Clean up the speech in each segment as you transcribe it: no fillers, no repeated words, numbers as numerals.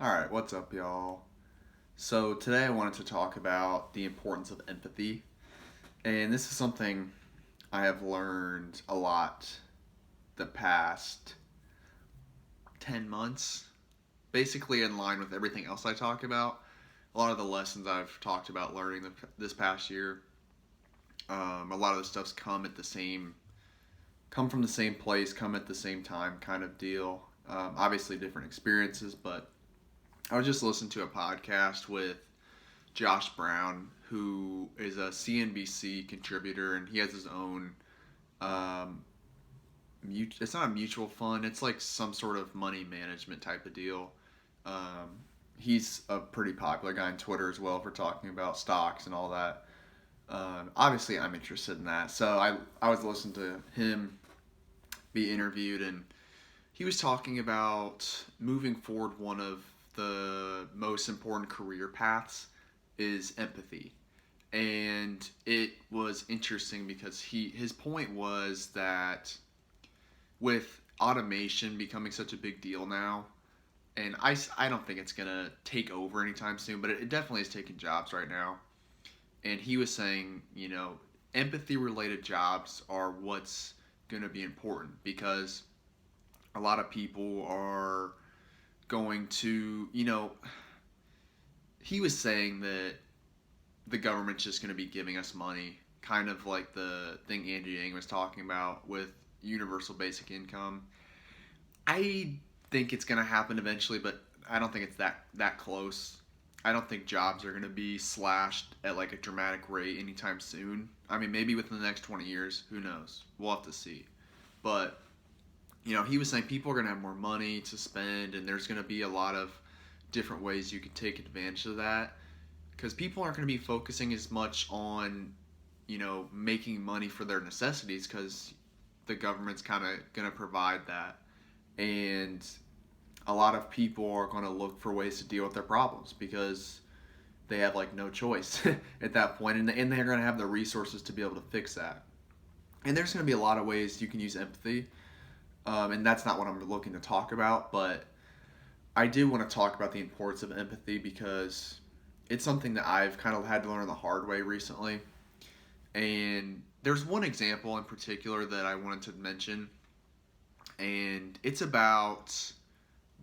Alright, what's up, y'all? So, today I wanted to talk about the importance of empathy. And this is something I have learned a lot the past 10 months. Basically, in line with everything else I talk about. A lot of the lessons I've talked about learning this past year, a lot of the stuff's come from the same place, come at the same time kind of deal. Obviously, different experiences, but I was just listening to a podcast with Josh Brown, who is a CNBC contributor, and he has his own. Um, it's not a mutual fund. It's like some sort of money management type of deal. Um, he's a pretty popular guy on Twitter as well for talking about stocks and all that. Obviously, I'm interested in that, so I was listening to him be interviewed, and he was talking about moving forward. One of the most important career paths is empathy, and it was interesting because his point was that with automation becoming such a big deal now, and I don't think it's gonna take over anytime soon, but it definitely is taking jobs right now. And he was saying, empathy related jobs are what's gonna be important because a lot of people are going to, he was saying that the government's just going to be giving us money, kind of like the thing Andy Yang was talking about with universal basic income. I think it's going to happen eventually, but I don't think it's that close. I don't think jobs are going to be slashed at like a dramatic rate anytime soon. I mean, maybe within the next 20 years, who knows? We'll have to see. But he was saying people are going to have more money to spend, and there's going to be a lot of different ways you can take advantage of that because people aren't going to be focusing as much on making money for their necessities because the government's kind of going to provide that, and a lot of people are going to look for ways to deal with their problems because they have like no choice at that point, and they're going to have the resources to be able to fix that. And there's going to be a lot of ways you can use empathy, and that's not what I'm looking to talk about, but I do want to talk about the importance of empathy because it's something that I've kind of had to learn the hard way recently. And there's one example in particular that I wanted to mention, and it's about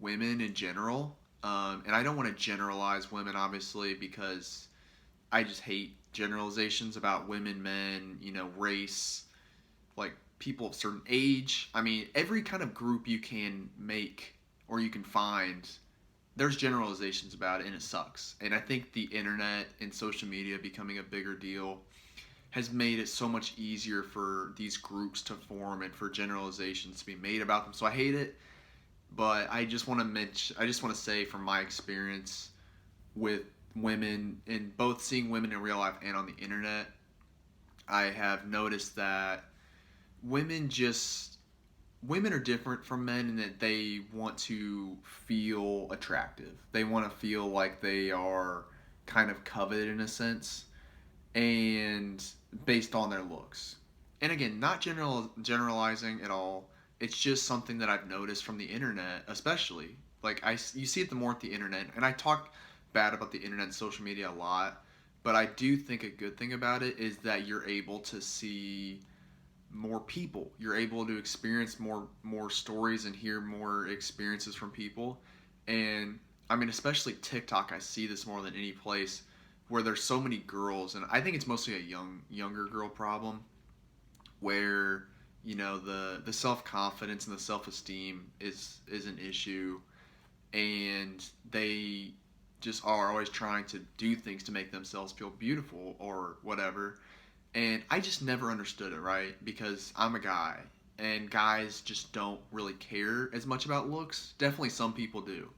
women in general. And I don't want to generalize women, obviously, because I just hate generalizations about women, men, race, like people of certain age. I mean, every kind of group you can make or you can find, there's generalizations about it, and it sucks. And I think the internet and social media becoming a bigger deal has made it so much easier for these groups to form and for generalizations to be made about them. So I hate it, but I just want to say from my experience with women and both seeing women in real life and on the internet, I have noticed that women just women are different from men in that they want to feel attractive. They want to feel like they are kind of coveted in a sense and based on their looks. And again, not generalizing at all. It's just something that I've noticed from the internet, especially. Like you see it the more at the internet, and I talk bad about the internet and social media a lot, but I do think a good thing about it is that you're able to see more people. You're able to experience more stories and hear more experiences from people. And I mean, especially TikTok, I see this more than any place where there's so many girls, and I think it's mostly a younger girl problem where the self confidence and the self esteem is an issue, and they just are always trying to do things to make themselves feel beautiful or whatever. And I just never understood it, right? Because I'm a guy, and guys just don't really care as much about looks. Definitely some people do,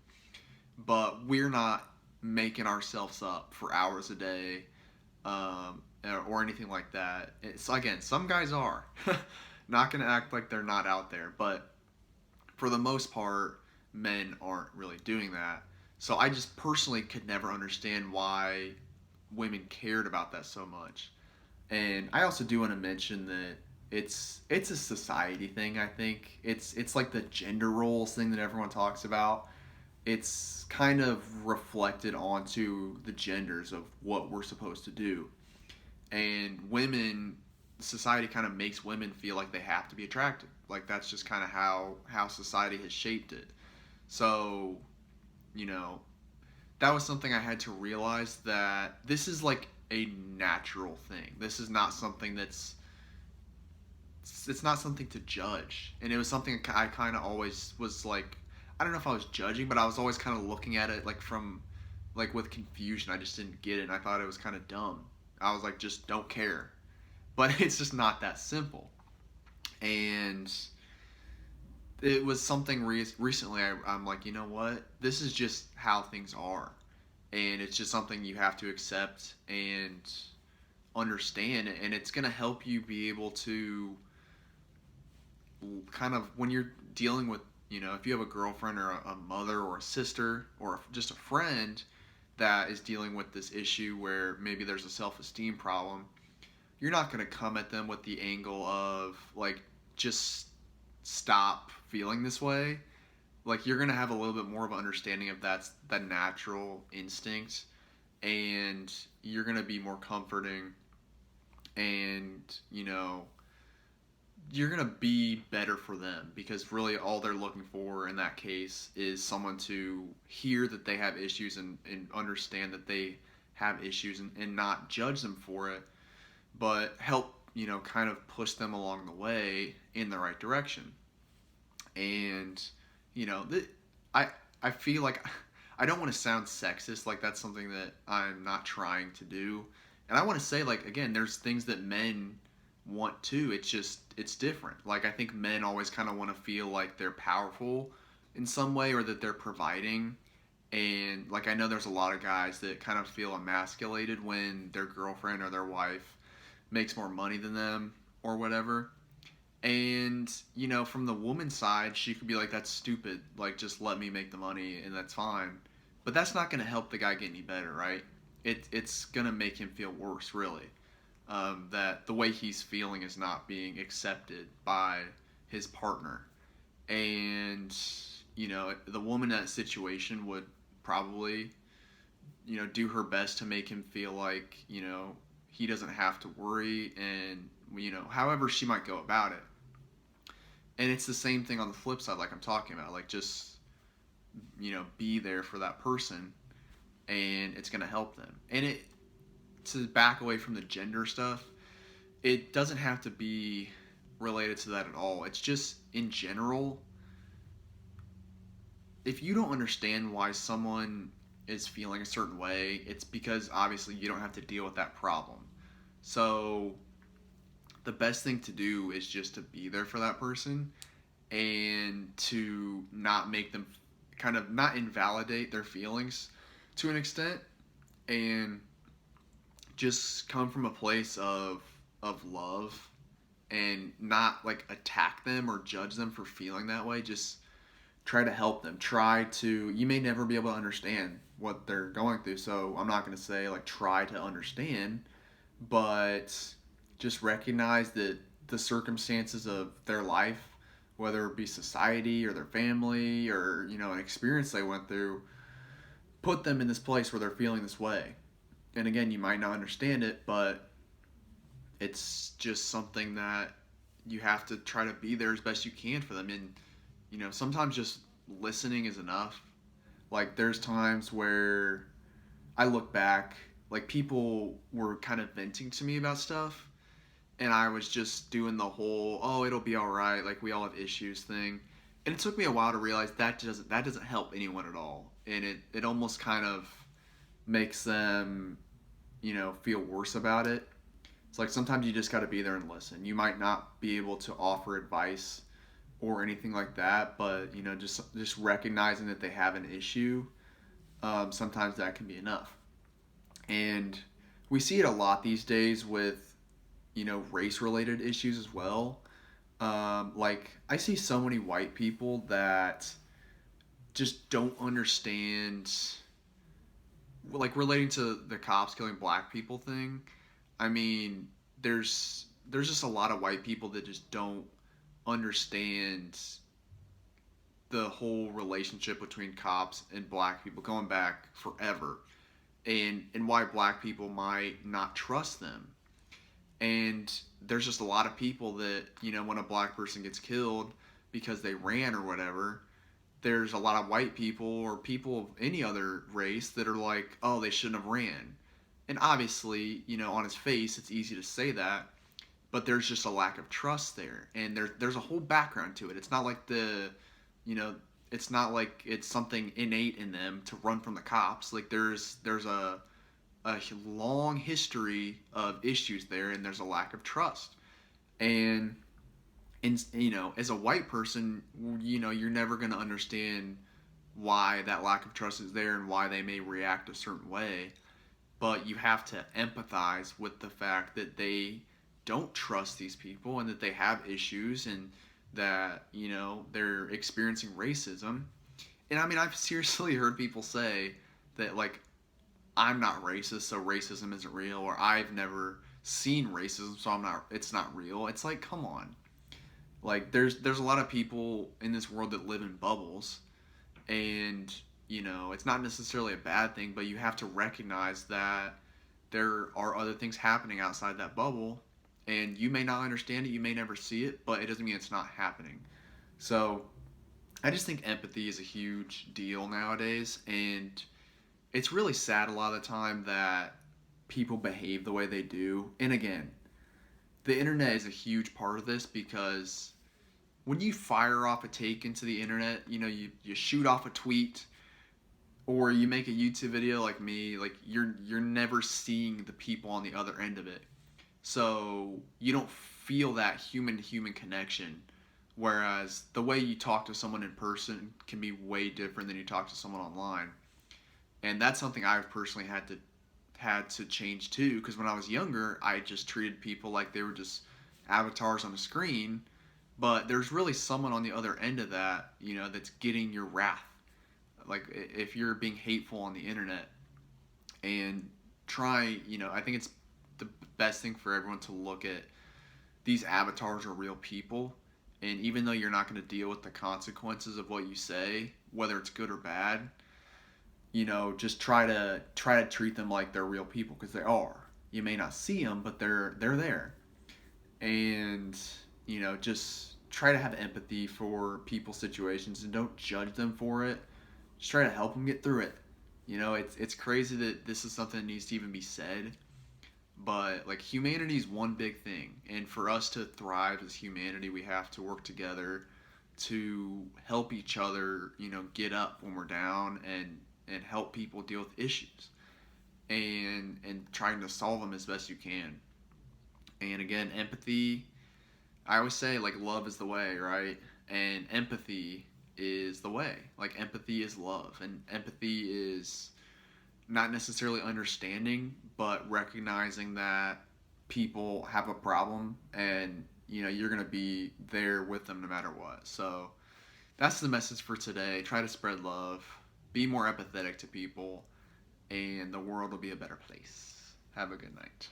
but we're not making ourselves up for hours a day, or anything like that. It's again, some guys are not going to act like they're not out there, but for the most part, men aren't really doing that. So I just personally could never understand why women cared about that so much. And I also do want to mention that it's a society thing. I think it's like the gender roles thing that everyone talks about. it's kind of reflected onto the genders of what we're supposed to do. And women, society kind of makes women feel like they have to be attractive. Like that's just kind of how society has shaped it. So, you know, that was something I had to realize that this is like a natural thing. This is not something that's it's not something to judge. And it was something I kind of always was like, I don't know if I was judging, but I was always kind of looking at it like from like with confusion. I just didn't get it. And I thought it was kind of dumb. I was like, just don't care. But it's just not that simple. And it was something recently I'm like, you know what? This is just how things are. And it's just something you have to accept and understand. And it's going to help you be able to kind of, when you're dealing with, if you have a girlfriend or a mother or a sister or just a friend that is dealing with this issue where maybe there's a self esteem problem, you're not going to come at them with the angle of like, just stop feeling this way. Like you're going to have a little bit more of an understanding of that's the natural instinct, and you're going to be more comforting, and you're going to be better for them, because really all they're looking for in that case is someone to hear that they have issues, and understand that they have issues, and not judge them for it, but help kind of push them along the way in the right direction. And I I feel like I don't want to sound sexist, like that's something that I'm not trying to do. And I want to say, like, again, there's things that men want too. It's just it's different. Like I think men always kind of want to feel like they're powerful in some way, or that they're providing. And like I know there's a lot of guys that kind of feel emasculated when their girlfriend or their wife makes more money than them or whatever. And from the woman's side, she could be like, "That's stupid. Like, just let me make the money, and that's fine." But that's not going to help the guy get any better, right? It's going to make him feel worse, really. That the way he's feeling is not being accepted by his partner, and the woman in that situation would probably do her best to make him feel like he doesn't have to worry, and however she might go about it. And it's the same thing on the flip side, like I'm talking about, like just be there for that person, and it's going to help them. And it to back away from the gender stuff, it doesn't have to be related to that at all. It's just in general, if you don't understand why someone is feeling a certain way, it's because obviously you don't have to deal with that problem. So the best thing to do is just to be there for that person, and to not make them kind of not invalidate their feelings to an extent, and just come from a place of love, and not like attack them or judge them for feeling that way. Just try to help them. Try to, you may never be able to understand what they're going through, so I'm not going to say like try to understand, but just recognize that the circumstances of their life, whether it be society or their family or an experience they went through, put them in this place where they're feeling this way. And again, you might not understand it, but it's just something that you have to try to be there as best you can for them. And sometimes just listening is enough. Like there's times where I look back, like people were kind of venting to me about stuff, and I was just doing the whole, "Oh, it'll be all right, like we all have issues" thing. And it took me a while to realize that doesn't help anyone at all. And it almost kind of makes them feel worse about it. It's like sometimes you just got to be there and listen. You might not be able to offer advice or anything like that, but just recognizing that they have an issue, sometimes that can be enough. And we see it a lot these days with race related issues as well. Like I see so many white people that just don't understand, like relating to the cops killing black people thing. I mean, there's just a lot of white people that just don't understand the whole relationship between cops and black people going back forever, and why black people might not trust them. And there's just a lot of people that, when a black person gets killed because they ran or whatever, there's a lot of white people or people of any other race that are like, oh, they shouldn't have ran. And obviously, on his face, it's easy to say that, but there's just a lack of trust there. And there's a whole background to it. It's not like you know, it's not like it's something innate in them to run from the cops. Like there's a long history of issues there, and there's a lack of trust. And as a white person, you're never going to understand why that lack of trust is there and why they may react a certain way. But you have to empathize with the fact that they don't trust these people and that they have issues and that, they're experiencing racism. And I mean, I've seriously heard people say that, like, I'm not racist, so racism isn't real, or I've never seen racism, so it's not real. It's like, come on. Like, there's a lot of people in this world that live in bubbles, and it's not necessarily a bad thing, but you have to recognize that there are other things happening outside that bubble, and you may not understand it, you may never see it, but it doesn't mean it's not happening. So I just think empathy is a huge deal nowadays, and it's really sad a lot of the time that people behave the way they do. And again, the internet is a huge part of this because when you fire off a take into the internet, you shoot off a tweet or you make a YouTube video like me, like you're never seeing the people on the other end of it. So you don't feel that human to human connection. Whereas the way you talk to someone in person can be way different than you talk to someone online. And that's something I've personally had to change too, because when I was younger, I just treated people like they were just avatars on a screen, but there's really someone on the other end of that, that's getting your wrath. Like if you're being hateful on the internet, and I think it's the best thing for everyone to look at these avatars are real people, and even though you're not going to deal with the consequences of what you say, whether it's good or bad, just try to treat them like they're real people because they are. You may not see them, but they're there, and just try to have empathy for people's situations and don't judge them for it. Just try to help them get through it. It's crazy that this is something that needs to even be said, but like humanity is one big thing, and for us to thrive as humanity, we have to work together to help each other, get up when we're down and help people deal with issues and trying to solve them as best you can. And again, empathy, I always say like love is the way, right? And empathy is the way. Like empathy is love, and empathy is not necessarily understanding, but recognizing that people have a problem and you're going to be there with them no matter what. So that's the message for today. Try to spread love, be more empathetic to people, and the world will be a better place. Have a good night.